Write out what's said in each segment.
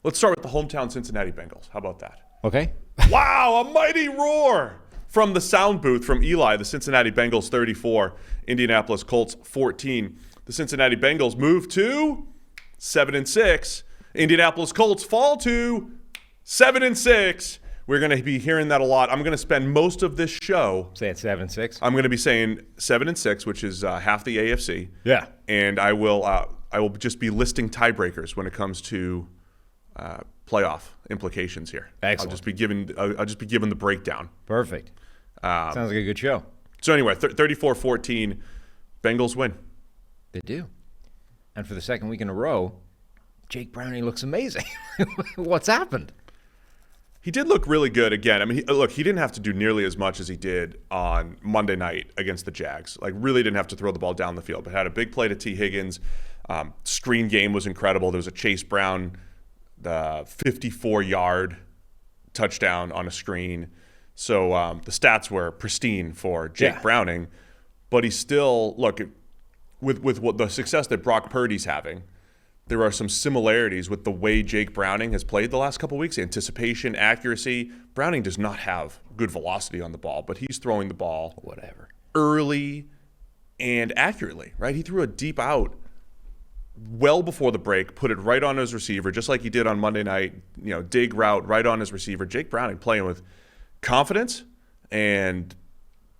Let's start with the hometown Cincinnati Bengals. How about that? Okay. Wow, a mighty roar from the sound booth from Eli. The Cincinnati Bengals 34, Indianapolis Colts 14. The Cincinnati Bengals move to 7-6. Indianapolis Colts fall to 7-6. We're going to be hearing that a lot. I'm going to spend most of this show saying 7-6. I'm going to be saying 7-6, which is half the AFC. Yeah. And I will just be listing tiebreakers when it comes to playoff implications here. Excellent. I'll just be giving the breakdown. Perfect. Sounds like a good show. So anyway, 34-14, Bengals win. They do. And for the second week in a row, Jake Browning looks amazing. What's happened? He did look really good again. I mean, he didn't have to do nearly as much as he did on Monday night against the Jags. Like, really didn't have to throw the ball down the field, but had a big play to T. Higgins. Screen game was incredible. There was a Chase Brown, the 54-yard touchdown on a screen. So the stats were pristine for Jake Browning, but he's still, look, with what the success that Brock Purdy's having, there are some similarities with the way Jake Browning has played the last couple of weeks. Anticipation, accuracy. Browning does not have good velocity on the ball, but he's throwing the ball early and accurately, right? He threw a deep out well before the break, put it right on his receiver, just like he did on Monday night, dig route right on his receiver. Jake Browning playing with confidence and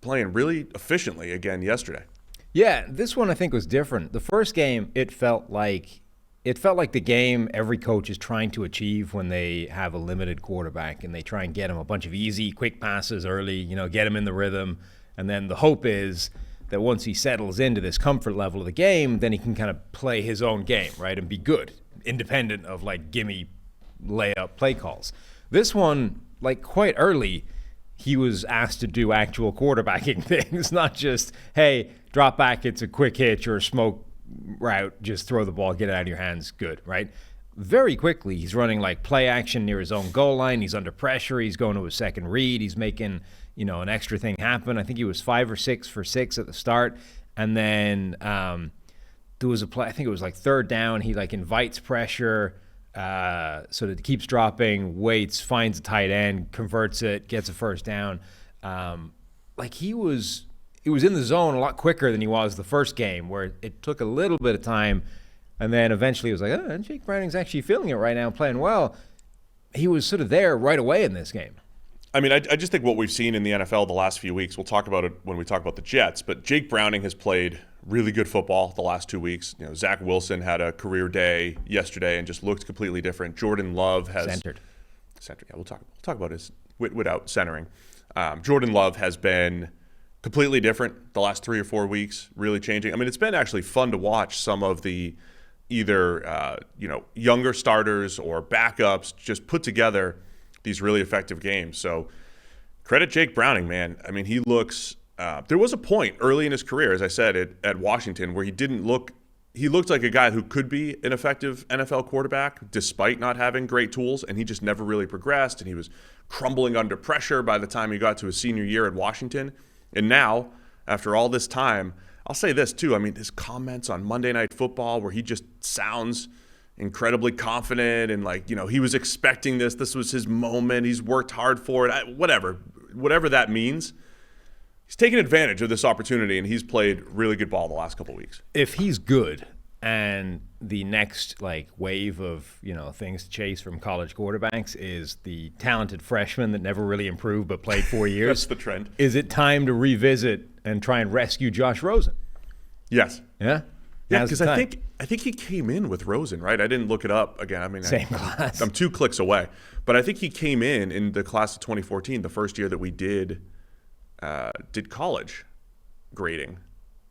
playing really efficiently again yesterday. Yeah, this one I think was different. The first game, it felt like the game every coach is trying to achieve when they have a limited quarterback and they try and get him a bunch of easy, quick passes early, get him in the rhythm. And then the hope is that once he settles into this comfort level of the game, then he can kind of play his own game, right, and be good, independent of, gimme layup play calls. This one, quite early, he was asked to do actual quarterbacking things, not just, hey, drop back, it's a quick hitch or a smoke route, just throw the ball, get it out of your hands, good, right? Very quickly, he's running play action near his own goal line. He's under pressure. He's going to his second read. He's making, an extra thing happen. I think he was 5 or 6 for 6 at the start. And then there was a play, I think it was third down. He invites pressure so that it keeps dropping, waits, finds a tight end, converts it, gets a first down. He was in the zone a lot quicker than he was the first game, where it took a little bit of time, and then eventually it was Jake Browning's actually feeling it right now, playing well. He was sort of there right away in this game. I mean, I just think what we've seen in the NFL the last few weeks, we'll talk about it when we talk about the Jets, but Jake Browning has played really good football the last 2 weeks. Zach Wilson had a career day yesterday and just looked completely different. Jordan Love has centered. Yeah, we'll talk about his without centering. Jordan Love has been completely different the last 3 or 4 weeks, really changing. I mean, it's been actually fun to watch some of the either younger starters or backups just put together these really effective games. So credit Jake Browning, man. I mean, he looks there was a point early in his career, as I said, at Washington, where he looked like a guy who could be an effective NFL quarterback despite not having great tools, and he just never really progressed, and he was crumbling under pressure by the time he got to his senior year at Washington. And now, after all this time, I'll say this too. I mean, his comments on Monday Night Football, where he just sounds incredibly confident and he was expecting this. This was his moment. He's worked hard for it. Whatever that means. He's taken advantage of this opportunity, and he's played really good ball the last couple of weeks. If he's good, and the next wave of things to chase from college quarterbacks is the talented freshman that never really improved but played 4 years. That's the trend. Is it time to revisit and try and rescue Josh Rosen? Yes. Yeah. Yeah, because I think he came in with Rosen, right? I didn't look it up again. I mean, same class. I'm 2 clicks away, but I think he came in the class of 2014, the first year that we did college grading,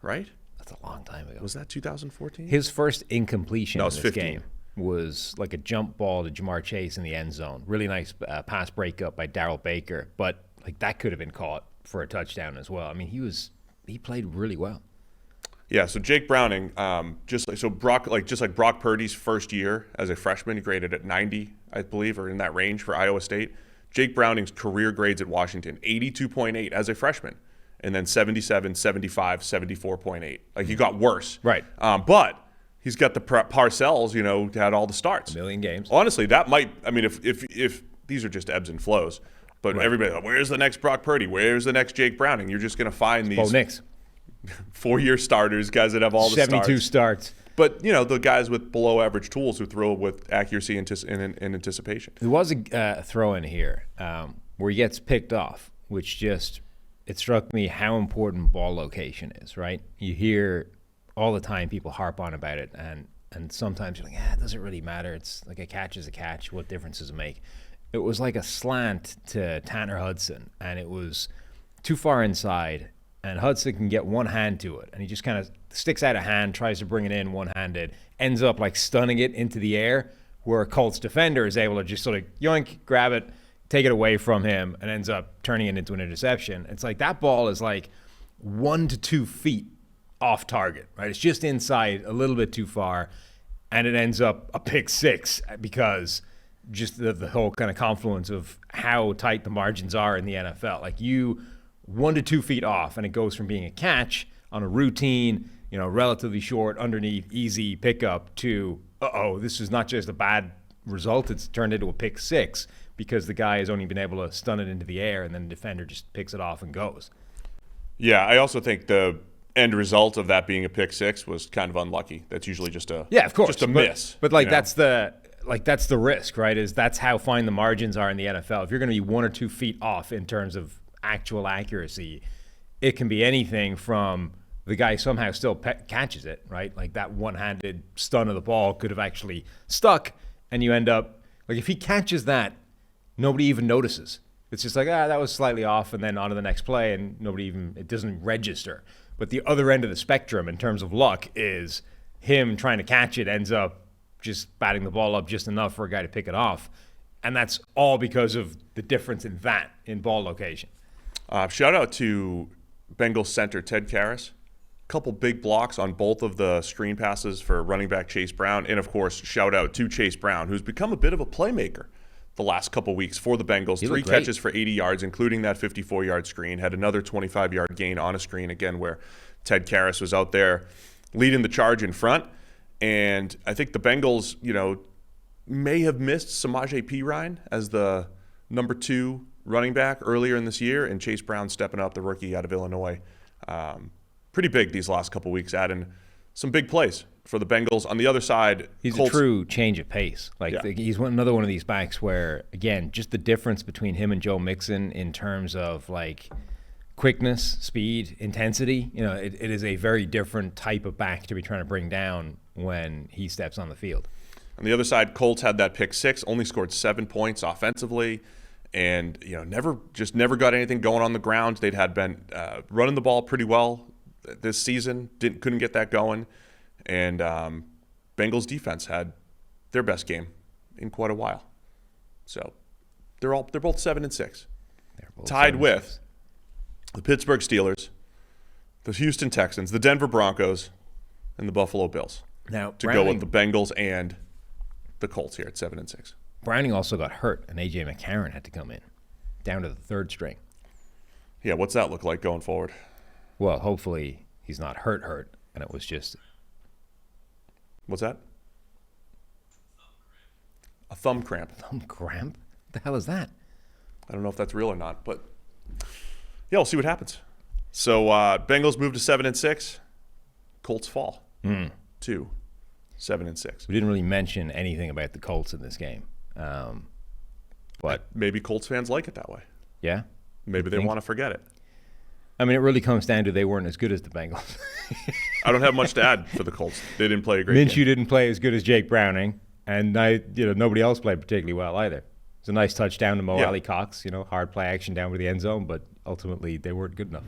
right? That's a long time ago. Was that 2014? His first incompletion in this 15. game was a jump ball to Jamar Chase in the end zone. Really nice pass breakup by Darrell Baker, but that could have been caught for a touchdown as well. I mean, he played really well. Yeah, so Jake Browning, just like Brock Purdy's first year as a freshman, he graded at 90, I believe, or in that range for Iowa State. Jake Browning's career grades at Washington, 82.8 as a freshman, and then 77, 75, 74.8. He got worse. Right. But He's got the Parcells, had all the starts. A million games. Honestly, that might. I mean, if these are just ebbs and flows, but everybody, where's the next Brock Purdy? Where's the next Jake Browning? You're just going to find these 4-year starters, guys that have all the 72 starts. But, the guys with below average tools who throw with accuracy and anticipation. There was a throw in here where he gets picked off, which it struck me how important ball location is, right? You hear all the time people harp on about it, and sometimes you're like, it doesn't really matter. It's like a catch is a catch. What difference does it make? It was like a slant to Tanner Hudson, and it was too far inside, and Hudson can get one hand to it, and he just kind of sticks out a hand, tries to bring it in one-handed, ends up like stunning it into the air, where a Colts defender is able to just sort of yoink, grab it, take it away from him, and ends up turning it into an interception. It's like that ball is like 1 to 2 feet off target, right? It's just inside a little bit too far, and it ends up a pick six because just the whole kind of confluence of how tight the margins are in the NFL. Like 1 to 2 feet off, and it goes from being a catch on a routine, relatively short, underneath, easy pickup to, this is not just a bad result, it's turned into a pick six because the guy has only been able to stun it into the air, and then the defender just picks it off and goes. Yeah, I also think the end result of that being a pick six was kind of unlucky. That's usually just a miss. But that's the risk, right? That's how fine the margins are in the NFL. If you're going to be 1 or 2 feet off in terms of actual accuracy, it can be anything from the guy somehow still catches it, right? Like that one-handed stun of the ball could have actually stuck, and you end up like if he catches that, nobody even notices. It's just like, that was slightly off, and then on to the next play, and it doesn't register. But the other end of the spectrum in terms of luck is him trying to catch it ends up just batting the ball up just enough for a guy to pick it off. And that's all because of the difference in ball location. Shout out to Bengals center Ted Karras. A couple big blocks on both of the screen passes for running back Chase Brown. And, of course, shout out to Chase Brown, who's become a bit of a playmaker the last couple weeks for the Bengals. 3 catches for 80 yards, including that 54-yard screen. Had another 25-yard gain on a screen, again, where Ted Karras was out there leading the charge in front. And I think the Bengals, may have missed Samaje Perine as the number 2 running back earlier in this year, and Chase Brown stepping up, the rookie out of Illinois. Pretty big these last couple weeks, adding some big plays for the Bengals. On the other side, he's Colts, a true change of pace. He's another one of these backs where, again, just the difference between him and Joe Mixon in terms of like quickness, speed, intensity. It is a very different type of back to be trying to bring down when he steps on the field. On the other side, Colts had that pick six, only scored 7 points offensively, and never got anything going on the ground. They'd had been running the ball pretty well this season, couldn't get that going, and Bengals defense had their best game in quite a while. So they're both 7-6, tied with the Pittsburgh Steelers, the Houston Texans, the Denver Broncos, and the Buffalo Bills. Now go with the Bengals and the Colts here at 7-6. Browning also got hurt, and A.J. McCarron had to come in, down to the 3rd string. Yeah, what's that look like going forward? Well, hopefully he's not hurt, and it was just... What's that? A thumb cramp. Thumb cramp? What the hell is that? I don't know if that's real or not, but yeah, we'll see what happens. So Bengals move to 7-6. Colts fall to 7-6. We didn't really mention anything about the Colts in this game. But maybe Colts fans like it that way. Yeah? Maybe they want to forget it. I mean, it really comes down to they weren't as good as the Bengals. I don't have much to add for the Colts. They didn't play a great Minshew game. didn't play as good as Jake Browning, and nobody else played particularly well either. It's a nice touchdown to Mo Alley Cox, hard play action down to the end zone, but ultimately they weren't good enough.